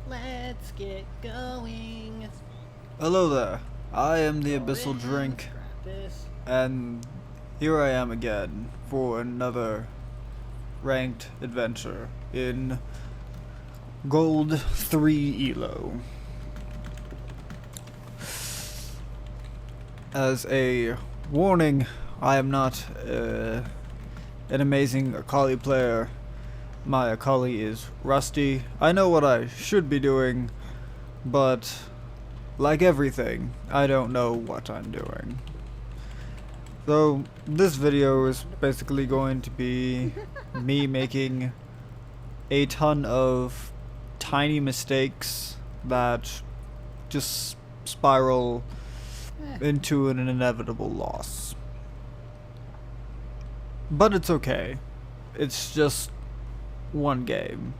Let's get going. Hello there, I am the Abyssal Drink, Grab this. and here I am again for another ranked adventure in Gold 3 Elo. As a warning, I am not an amazing Akali player. My Akali is rusty. I know what I should be doing, but like everything, I don't know what I'm doing. So this video is basically going to be me making a ton of tiny mistakes that just spiral into an inevitable loss. But it's okay. It's just one game.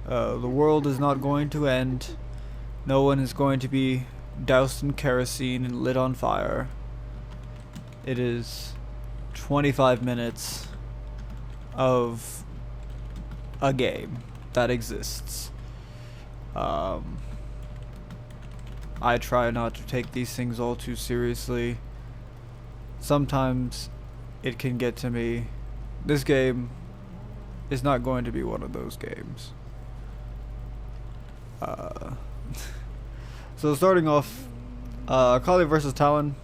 The world is not going to end. No one is going to be doused in kerosene and lit on fire. It is 25 minutes of a game that exists. I try not to take these things all too seriously. Sometimes it can get to me. This game is not going to be one of those games. So starting off, Akali versus Talon.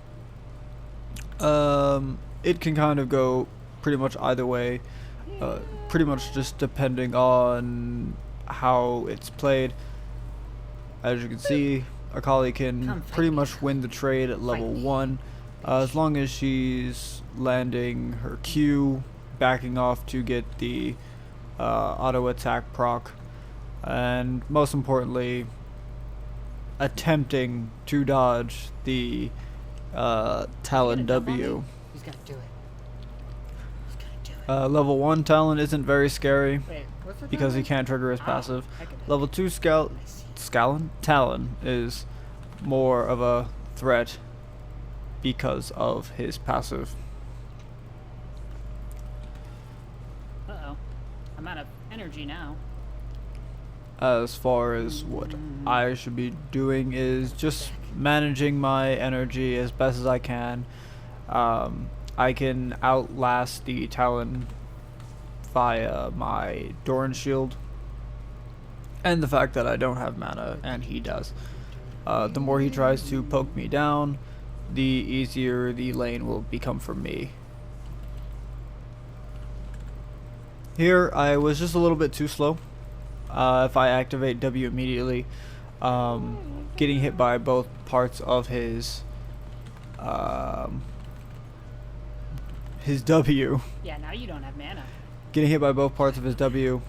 It can kind of go pretty much either way. Pretty much just depending on how it's played. As you can see, Akali can pretty much win the trade at level 1, as long as she's landing her Q, backing off to get the auto attack proc, and most importantly, attempting to dodge the Talon W. He's gonna do it. He's gonna do it. Level 1 Talon isn't very scary Wait, what's the because he number? can't trigger his passive. I can do Level 2 Talon is more of a threat because of his passive. Uh-oh. I'm out of energy now. As far as what I should be doing is just managing my energy as best as I can. I can outlast the Talon via my Doran shield and the fact that I don't have mana and he does. The more he tries to poke me down, the easier the lane will become for me. Here I was just a little bit too slow. If I activate W immediately, getting hit by both parts of his W. Yeah, now you don't have mana. Getting hit by both parts of his W,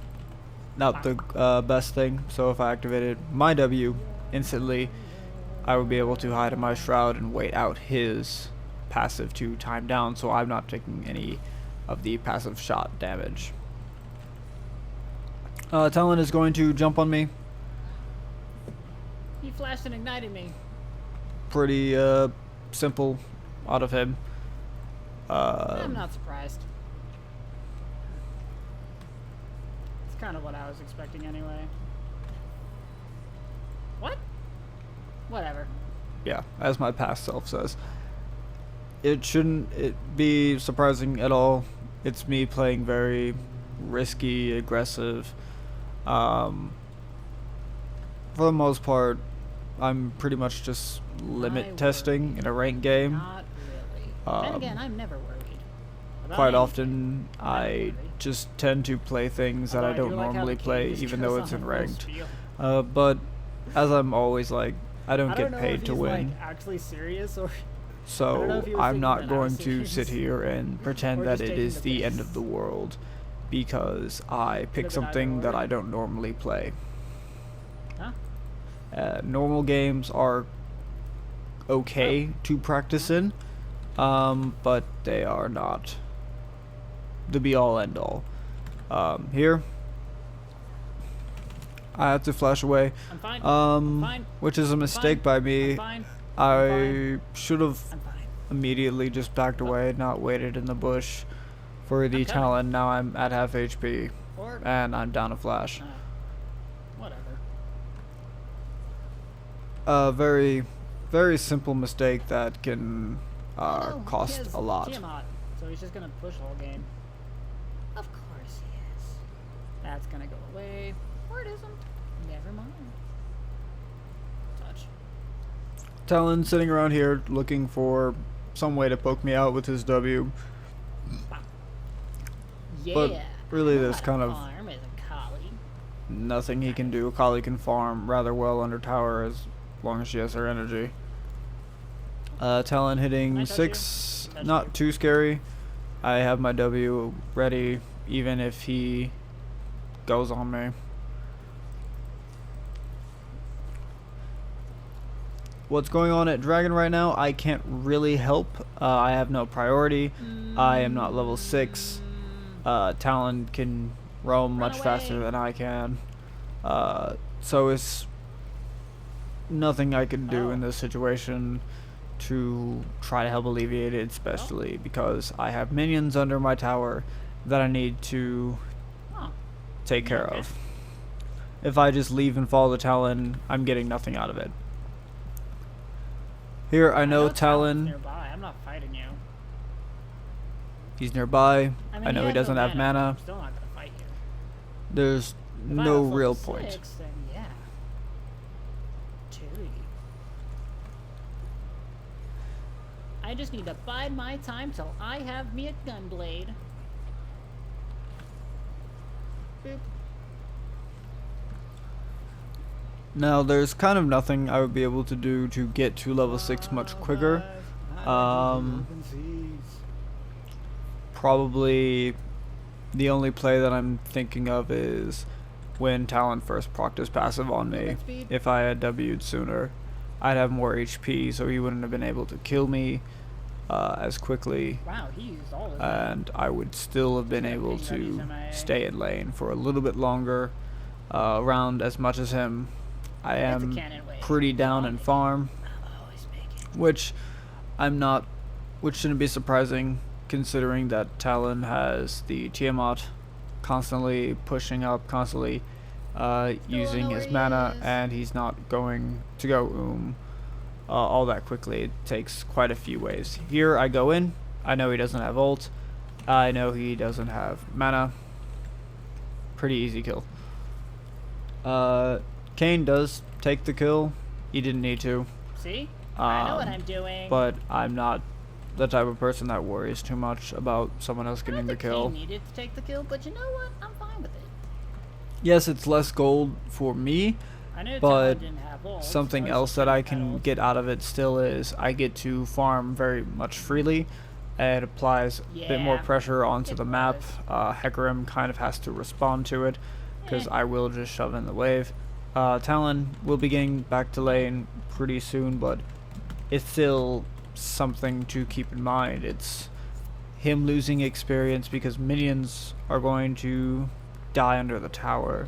not the best thing. So if I activated my W instantly, I would be able to hide in my shroud and wait out his passive to time down, so I'm not taking any of the passive shot damage. Talon is going to jump on me. He flashed and ignited me. Pretty simple out of him. I'm not surprised. It's kind of what I was expecting anyway. What? Whatever. Yeah, as my past self says. It shouldn't be surprising at all. It's me playing very risky, aggressive. For the most part, I'm pretty much just limit testing in a ranked game. Not really. Then again, I'm never worried. About Quite anything. often, I just tend to play things that I Although do don't like how the normally play, cadence even goes though it's on in full ranked. spiel. But as I'm always like, I don't I get know paid if to he's, win. like, actually serious or. I don't know So if he was I'm thinking not that I going was to serious. sit here and pretend Or that just it taking is the the end piss. of the world because I pick Could've been something either that or. I don't normally play. Huh? Normal games are okay to practice in, but they are not the be all end all. Here, I have to flash away. I'm fine. I'm fine. Which is a mistake fine. by me. I'm fine. I should have I'm fine. immediately just backed away, not waited in the bush for the I'm coming. Talon. Now I'm at half HP, Or and I'm down a flash. whatever. A very, very simple mistake that can Oh, he cost has a lot. Tiamat, so he's just gonna push the whole game. Of course he is. That's gonna go away. Or it isn't. Never mind. Touch. Talon sitting around here looking for some way to poke me out with his W. Wow. Yeah. But really I know there's how to kind of farm as a Akali. nothing he can do. Akali can farm rather well under tower as long as she has her energy. Talon Can I hitting touch 6, you? Touch not you. too scary. I have my W ready even if he goes on me. What's going on at Dragon right now, I can't really help. I have no priority. I am not level 6. Talon can roam much faster away. than I can. So it's nothing I can do in this situation to try to help alleviate it, especially because I have minions under my tower that I need to Oh. take care Okay. of. If I just leave and follow the Talon, I'm getting nothing out of it. Here I know Talon's Talon, nearby. I'm not fighting you. he's nearby. I I know he has doesn't no have mana. I'm still not gonna fight you. There's If I no was level real 6, point. Then yeah. Tui. I just need to bide my time till I have me a gunblade. Boop. Now there's kind of nothing I would be able to do to get to level 6 much quicker. Probably the only play that I'm thinking of is when Talon first procced his passive on me. Movement speed. If I had W'd sooner, I'd have more HP, so he wouldn't have been able to kill me as quickly, Wow, he used all of it. and I would still have been Yeah, able ping to W's MIA. stay in lane for a little bit longer, around as much as him. I It's a am cannon wave. pretty down in farm, I'll always make it. which I'm not, which shouldn't be surprising considering that Talon has the Tiamat constantly pushing up, constantly using know his where he mana, is. and he's not going to go all that quickly. It takes quite a few waves. Here I go in, I know he doesn't have ult, I know he doesn't have mana. Pretty easy kill. Kane does take the kill. He didn't need to. See? I know what Um, I'm doing. But I'm not the type of person that worries too much about someone else I getting don't the think kill. Kane needed to take the kill, but you know what? I'm fine with it. Yes, it's less gold for me, I knew but Talon didn't have ult, something so he else should that I have had can ult. get out of it still is I get to farm very much freely. It applies a bit more Yeah, pressure onto it the map. does. Hecarim kind of has to respond to it because Eh. I will just shove in the wave. Talon will be getting back to lane pretty soon, but it's still something to keep in mind. It's him losing experience because minions are going to die under the tower,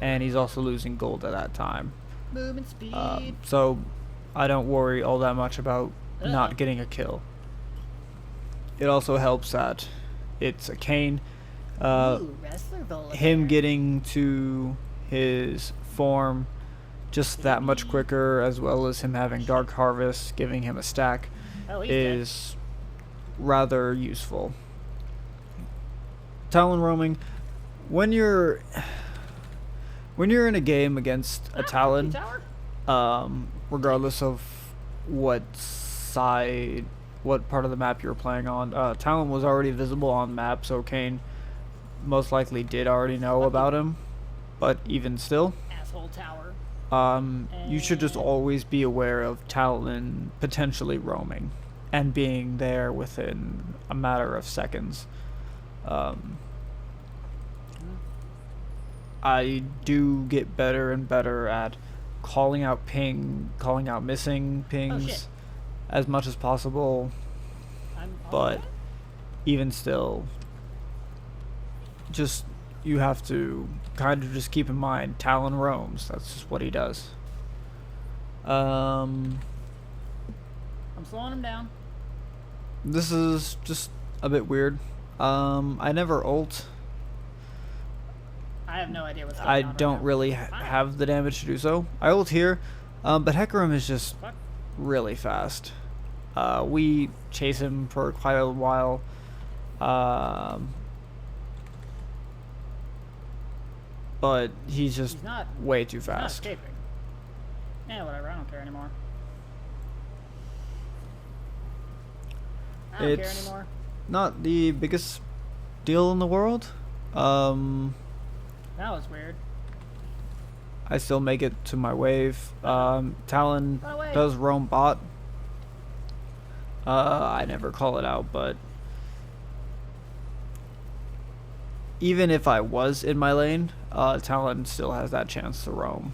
and he's also losing gold at that time. Movement speed. So I don't worry all that much about Uh-oh. not getting a kill. It also helps that it's a Kane. Ooh, wrestler Volibear. Him getting to his form just that much quicker, as well as him having Dark Harvest giving him a stack, Oh, he's dead. is rather useful. Talon roaming, when you're in a game against a Talon, Tower? regardless of what part of the map you're playing on, Talon was already visible on the map, so Kane most likely did already know about him. But even still, Asshole tower. you should just always be aware of Talon potentially roaming and being there within a matter of seconds. I do get better and better at calling out missing pings shit. as much as possible, I'm but even still, just you have to kind of just keep in mind Talon roams. That's just what he does. I'm slowing him down. This is just a bit weird. I never ult. I have no idea what's going I on. don't right now. really have the damage to do so. I ult here, But Hecarim is just Fuck. really fast. We chase him for quite a while. But he's just He's not way too he's not fast. escaping. Yeah, whatever. I don't care anymore. I don't care It's anymore. not the biggest deal in the world. That was weird. I still make it to my wave. Talon Run away. does roam bot. I never call it out, but even if I was in my lane, Talon still has that chance to roam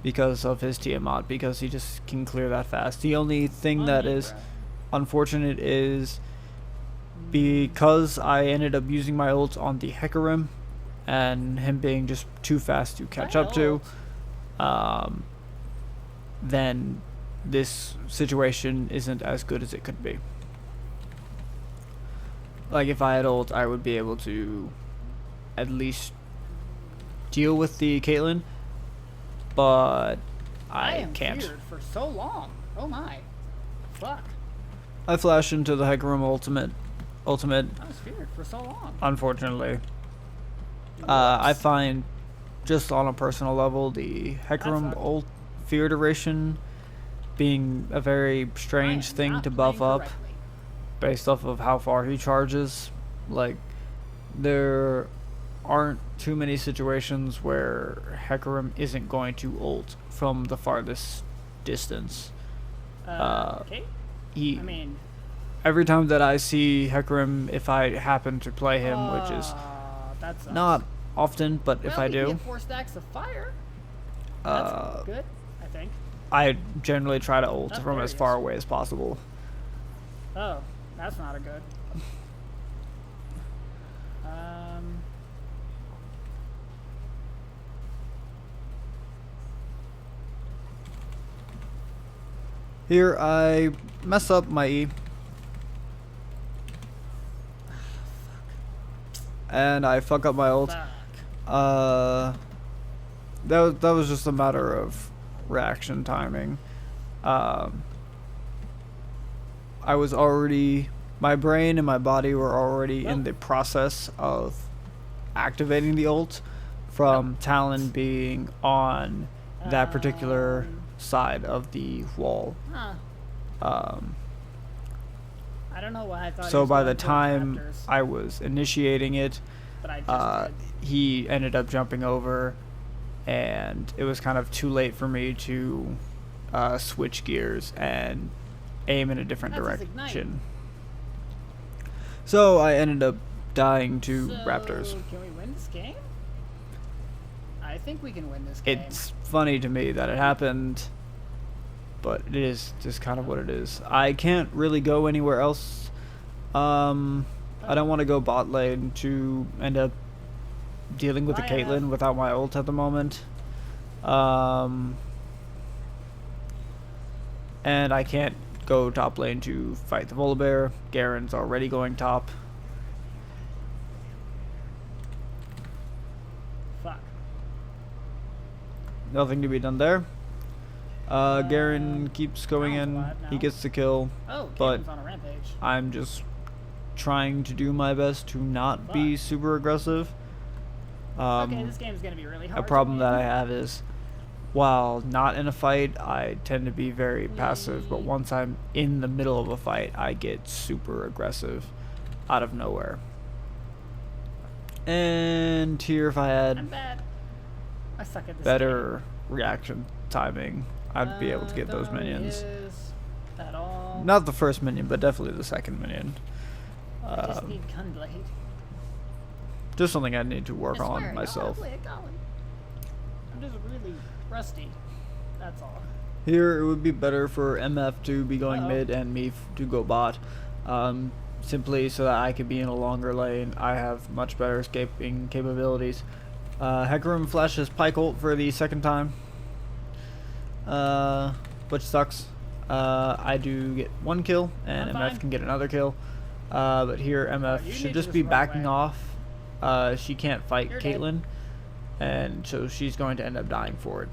because of his Tiamat, because he just can clear that fast. The only thing that is unfortunate is because I ended up using my ult on the Hecarim and him being just too fast to catch up to, then this situation isn't as good as it could be. Like if I had ult, I would be able to at least deal with the Caitlyn, but I am can't. feared for so long. Oh my. Fuck. I flash into the Hecarim ultimate, I was feared for so long. unfortunately. I find just on a personal level the Hecarim sucks. ult fear duration being a very strange thing to buff up based off of how far he charges. Like, there aren't too many situations where Hecarim isn't going to ult from the farthest distance. Okay. He I mean, every time that I see Hecarim, if I happen to play him, which is that sucks. not often, but if I we can do, get 4 stacks of fire. That's uh, good, I think. I generally try to ult Oh, from there as he far is. away as possible. Oh, that's not a good. Here I mess up my E. And I fuck up my ult. Fuck. That was just a matter of reaction timing. I was already, my brain and my body were already in the process of activating the ult from Talon being on that particular side of the wall. Huh. Um, I don't know why I thought. he so was by going the towards time Raptors, I was initiating it, but I just did. he ended up jumping over, and it was kind of too late for me to switch gears and aim in a different That's his ignite. direction. So I ended up dying to So, Raptors. Can we win this game? I think we can win this game. It's funny to me that it happened, but it is just kind of what it is. I can't really go anywhere else. I don't want to go bot lane to end up dealing with the Caitlyn without my ult at the moment. And I can't go top lane to fight the Volibear. Garen's already going top. Fuck. Nothing to be done there. Garen keeps going Talon's in. alive He now. gets the kill. Oh, But Caitlin's on a rampage. I'm just trying to do my best to not be Fuck. super aggressive. Okay, this game's gonna be really hard. A to problem that win. I have is, while not in a fight, I tend to be very passive, but once I'm in the middle of a fight, I get super aggressive out of nowhere. And here, if I I'm had bad. I suck at this. better reaction timing, I'd be able to get Don't those know who he minions. is at all. Not the first minion, but definitely the second minion. I just need Gunblade. Just something I need to work I swear, on I know how to myself. play Akali. I'm just really rusty. That's all. Here, it would be better for MF to be going Uh-oh. mid and me to go bot. Simply so that I could be in a longer lane. I have much better escaping capabilities. Hecarim flashes Pike ult for the second time, which sucks. I do get 1 kill, and I'm MF fine. can get another kill. But here, MF you need should to just just be run backing away. off. She can't fight You're dead. Caitlyn, and so she's going to end up dying for it.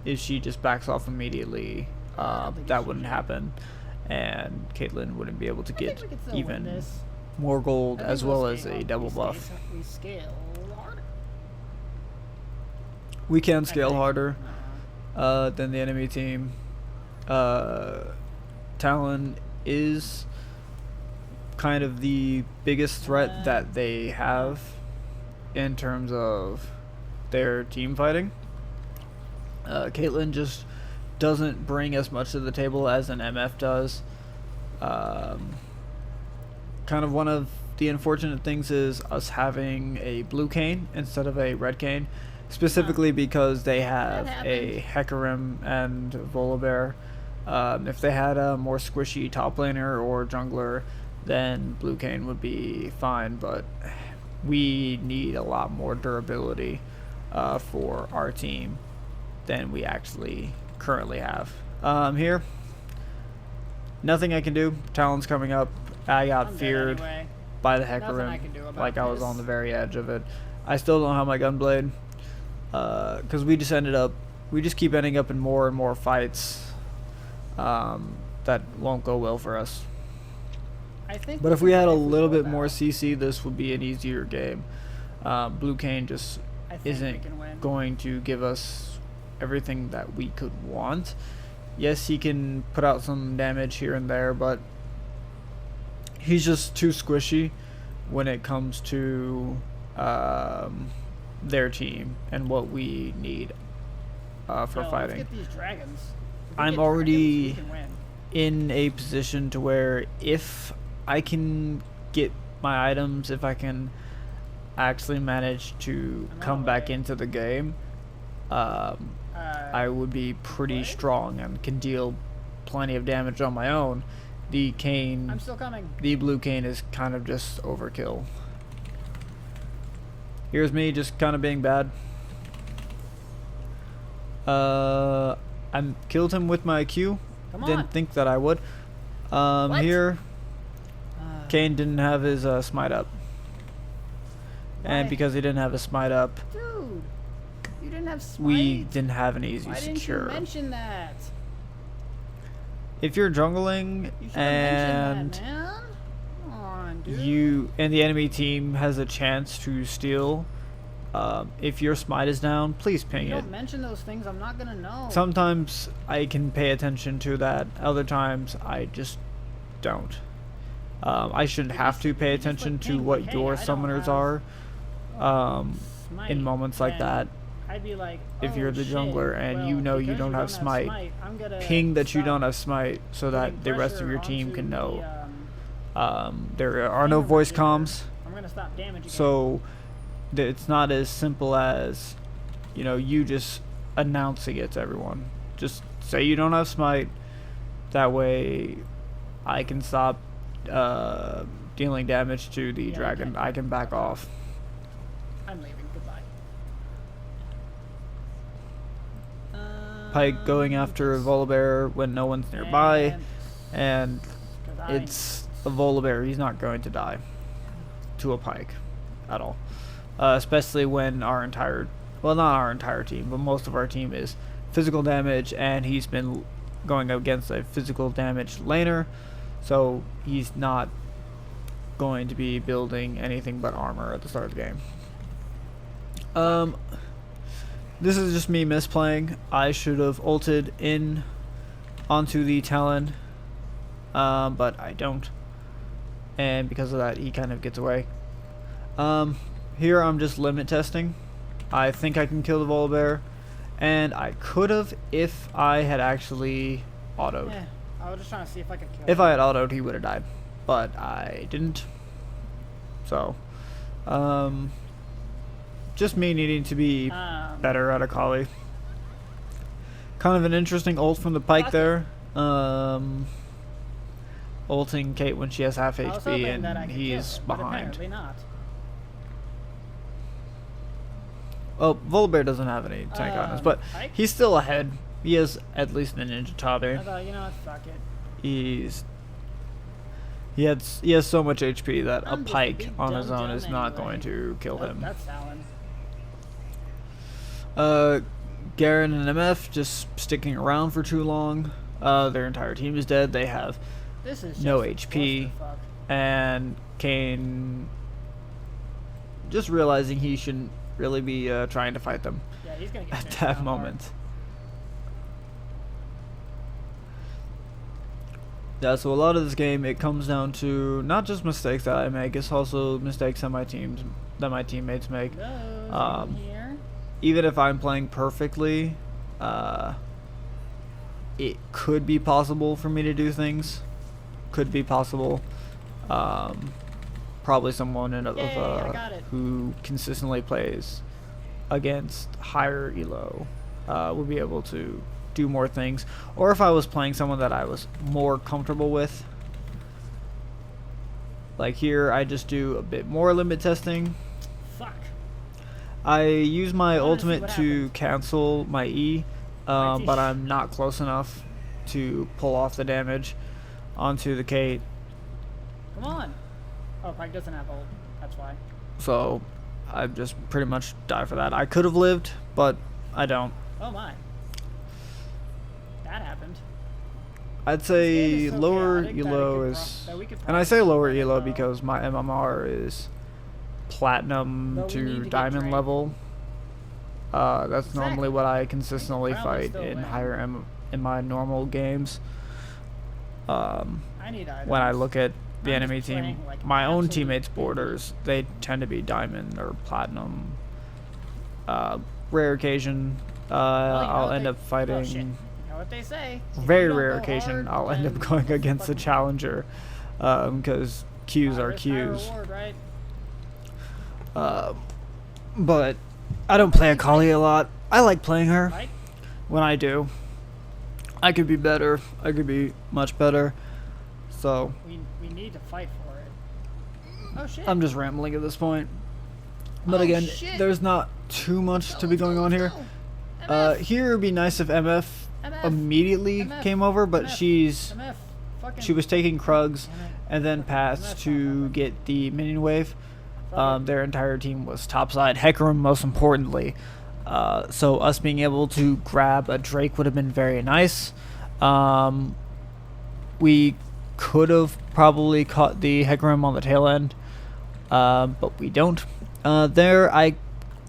if she just backs off immediately, that wouldn't happen, and Caitlyn wouldn't be able to get even more gold as well as a double buff. We scale harder. We can scale harder than the enemy team. Talon is kind of the biggest threat that they have in terms of their team fighting. Caitlyn just doesn't bring as much to the table as an MF does. Kind of one of the unfortunate things is us having a blue cane instead of a red cane, specifically because they have a Hecarim and Volibear. If they had a more squishy top laner or jungler, then blue cane would be fine, but we need a lot more durability for our team than we actually currently have. Here, nothing I can do. Talon's coming up. I got feared by the Hecarim, like I was on the very edge of it. I still don't have my gunblade, because we just keep ending up in more and more fights that won't go well for us. But if we had a little bit more CC, this would be an easier game. Blue Cane just isn't going to give us everything that we could want. Yes, he can put out some damage here and there, but he's just too squishy when it comes to their team and what we need for fighting. Let's get these dragons. I'm already in a position to where if I can get my items, if I can actually manage to come back into the game, I would be pretty strong and can deal plenty of damage on my own. The cane, I'm still coming. The blue cane is kind of just overkill. Here's me just kind of being bad. I killed him with my Q. Didn't think that I would. Here, Kane didn't have his smite up. And because he didn't have his smite up, dude, you didn't have smite? We didn't have an easy Why secure. Didn't you mention that? If you're jungling and that, man. Come on, dude. you and the enemy team has a chance to steal, if your smite is down, please ping it. Don't mention those things. I'm not gonna know. Sometimes I can pay attention to that. Other times I just don't. I shouldn't have to pay attention to what your summoners are in moments like that. I'd be like, if you're the jungler and you know you don't have smite, ping that you don't have smite so that the rest of your team can know. There are no voice comms, so it's not as simple as, you just announcing it to everyone. Just say you don't have smite, that way I can stop dealing damage to the dragon. I can back off. I'm leaving. Goodbye. Pike going after a Volibear when no one's nearby, and it's a Volibear. He's not going to die to a Pike at all. Especially when not our entire team, but most of our team is physical damage, and he's been going against a physical damage laner, so he's not going to be building anything but armor at the start of the game. This is just me misplaying. I should have ulted in onto the Talon, but I don't, and because of that he kind of gets away. Here I'm just limit testing. I think I can kill the Volibear, and I could have if I had actually autoed. Yeah, I was just trying to see if I could kill him. If I had autoed, he would have died, but I didn't. So, just me needing to be better at Akali. Kind of an interesting ult from the Pike there. Ulting Kate when she has half HP and he's behind. Not. Oh, Volibear doesn't have any tank on us, but Pike? He's still ahead. He has at least a Ninja Tabi. I thought, fuck it. He has so much HP that a Pike on his own is not going to kill him. That's Alan. Garen and MF just sticking around for too long. Their entire team is dead. They have This is no just a HP. clusterfuck. And Kane just realizing he shouldn't really be trying to fight them Yeah, he's gonna get at finished that down moment. Yeah, so a lot of this game, it comes down to not just mistakes that I make, it's also mistakes that my teammates make. hard. No, here. Even if I'm playing perfectly, it could be possible for me to do things. Could be possible. Probably someone Yay, I got it. who consistently plays against higher elo would be able to do more things. Or if I was playing someone that I was more comfortable with. Like here, I just do a bit more limit testing. Fuck. I use my I wanna see ultimate what to happens. cancel my E, but I'm not close enough to pull off the damage onto the Kate. Come on. Oh, Pike doesn't have ult. That's why. So I just pretty much die for that. I could have lived, but I don't. Oh my. That happened. I'd This say game is so lower chaotic that it elo could is, that we could and I say lower probably elo win it, because my MMR is platinum But we need to to get diamond Drake. level. That's Exactly. normally what I consistently Probably fight still in win. in my normal games. I need items. When I look at the I'm just enemy team, playing like my own absolute teammates' idiot. borders, they tend to be diamond or platinum. Rare occasion, Well, you know I'll what end they- up Oh, shit. fighting. You know what they say. If you Very don't rare go occasion, hard, I'll end up then going against the fucking challenger, because Qs high are risk, high Qs. reward, right? But I don't play Akali a lot. I like playing her Right? when I do. I could be better. I could be much better. So We need to fight for it. Oh shit. I'm just rambling at this point. But Oh, again, shit. there's not too much to be going on here. MF, Here it'd be nice if MF MF, immediately MF, came over, but MF, MF, fucking she was taking Krugs Damn it. and then passed to get the minion wave. Fuck it. Their entire team was topside. Hecarim, most importantly. So us being able to grab a Drake would have been very nice. We could have probably caught the Hecarim on the tail end, but we don't.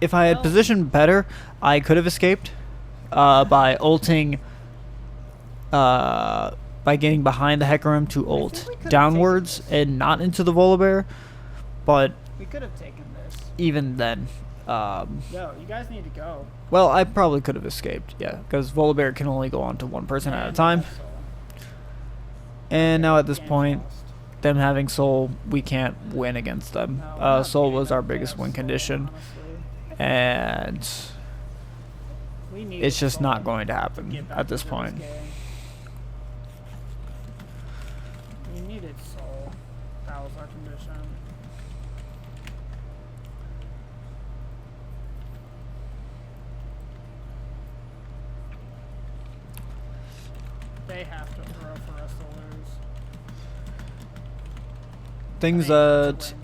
If I had Well- positioned better, I could have escaped by ulting, by getting behind the Hecarim to ult we could have downwards taken and not into the Volibear. But We could have taken this. even then, Yo, you guys need to go. well, I probably could have escaped, yeah, because Volibear can only go on to one person at a And time. that's all. And now at this Game's point, lost. them having Soul, we can't win against them. No, we're not Soul beating was them our if they biggest have win Soul, condition, honestly. and We need it's just Soul not going to to happen get back at this into point. game. We needed Soul. That was our condition. They have to throw for us to lose. Things I mean, to that win.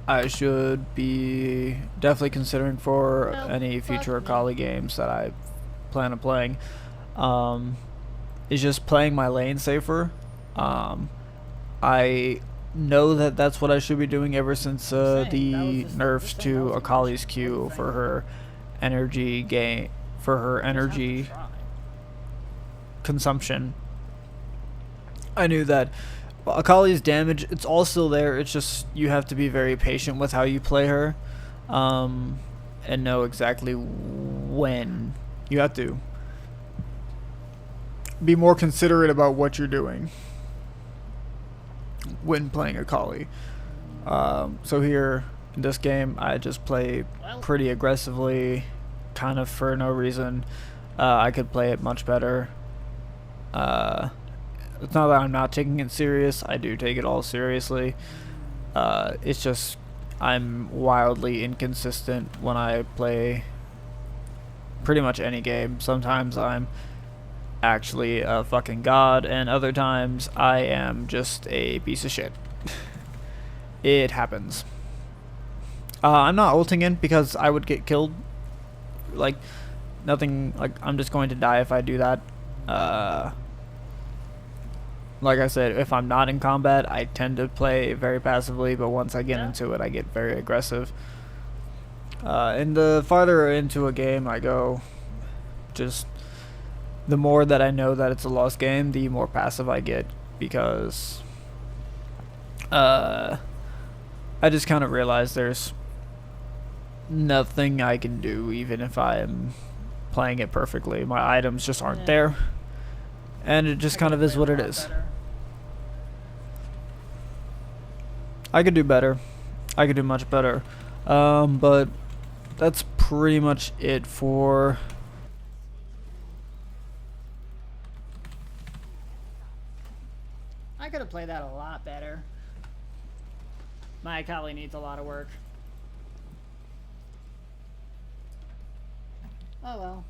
I should be definitely considering for No, any fuck future me. Akali games that I plan on playing, is just playing my lane safer. I know that that's what I should be doing ever since I'm saying, the that was just- nerfs just saying, that to was the Akali's question. Q One for thing. her energy gain, for her Just have to energy try. consumption. I knew that Akali's damage, it's all still there. It's just you have to be very patient with how you play her, and know exactly when you have to be more considerate about what you're doing when playing Akali. So here in this game, I just play Well, pretty aggressively, kind of for no reason. I could play it much better. It's not that I'm not taking it serious. I do take it all seriously. It's just I'm wildly inconsistent when I play pretty much any game. Sometimes I'm actually a fucking god, and other times I am just a piece of shit. It happens. I'm not ulting in because I would get killed. Like, Nothing, like, I'm just going to die if I do that. Like I said, if I'm not in combat, I tend to play very passively, but once I get into it, I get very aggressive. And the farther into a game I go, just the more that I know that it's a lost game, the more passive I get, because I just kind of realize there's nothing I can do, even if I'm playing it perfectly. My items just aren't there, and it just kind of is what it is. I could do better. I could do much better. But that's pretty much it for... I could have played that a lot better. My Akali needs a lot of work. Oh well.